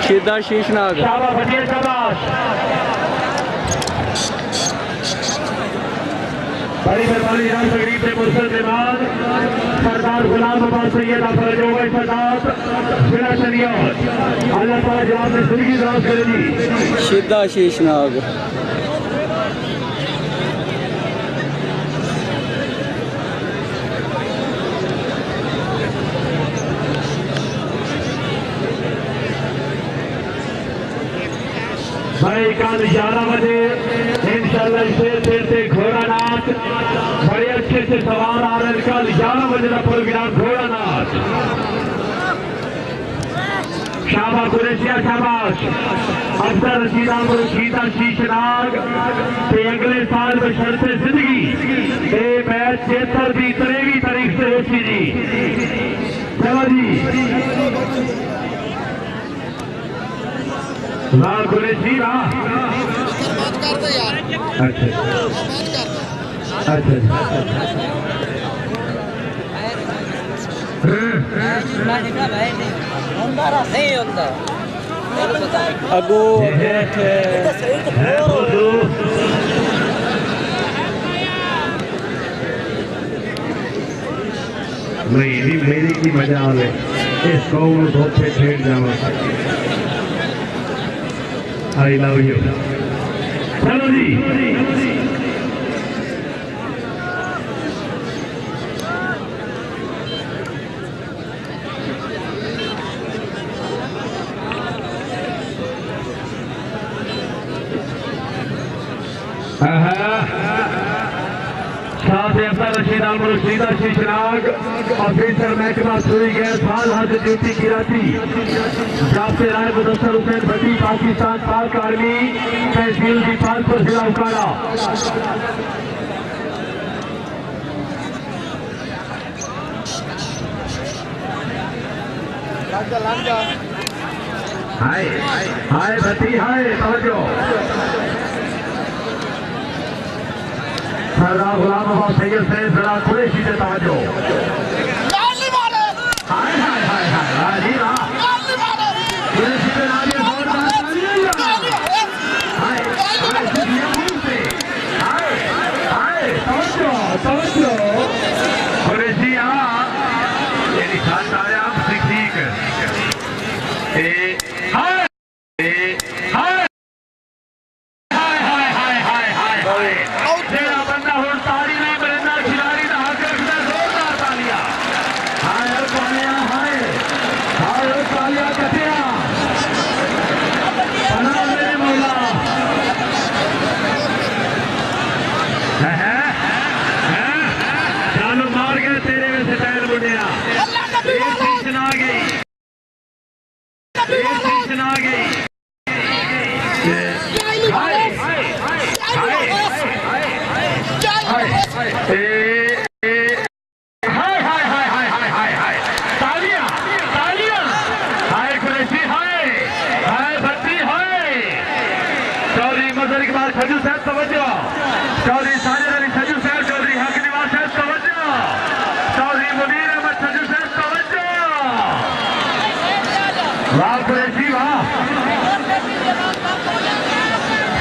सीधा शीशनाग शाबाश बचिए शाबाश बड़ी मेहरबानी जनाब तकरीब से मुर्शद मेहमान सरदार गुलाम मोहम्मद सैयद अफजल जोगई सरदार जिला शरीयत अल्लाह ताला जवाब में जिंदगी दराज करे जी सीधा शीशनाग भाई कल 11 बजे इंशाल्लाह फिर से घोड़ा नाच बड़े अच्छे से सवार आ रहे हैं कल 11 बजे का प्रोग्राम घोड़ा नाच शाबाश कुरैशिया शाबाश अफसर रशीदा मुर्शीदा शीशनाग ते अगले साल बशर्ते जिंदगी ये मैच 73 की 23 तारीख से होती जी चलो जी लाल कुरैशी अच्छा अच्छा अगो मेरी की मजा आवे इस कौम धोखे छेड़ जावा आई लव यू चलो जी रशीदा मुर्शीदा शीशनाग ऑफिसर महकमा सूरी गैस हाल हाजिर ड्यूटी गिराती जाफे राय मुदस्सर हुसैन भट्टी पाकिस्तान पाक आर्मी तहसील दीपालपुर जिला उकाड़ा हाय हाय भट्टी हाय तवज्जो सरदार गुलाम मोहम्मद सैयद सैयद सरदार कुरैशी से तवज्जो हाय हाय हाय हाय राजी वाह कुरैशी पे नालियां जोर हाय हाय से हाय हाय तवज्जो तवज्जो कुरैशी मेरी साथ आया ठीक ए हाय सजू साहब तवज्जो चौधरी साजिद अली सजू साहब चौधरी हक निवास साहब तवज्जो चौधरी मुनीर अहमद सजू साहब तवज्जो वाह कुरैशी वाह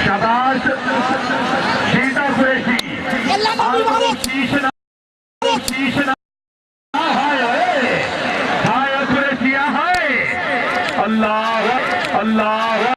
शाबाश शीता कुरैशी शीशना हाय हाय कुरैशिया हाय अल्लाह अल्लाह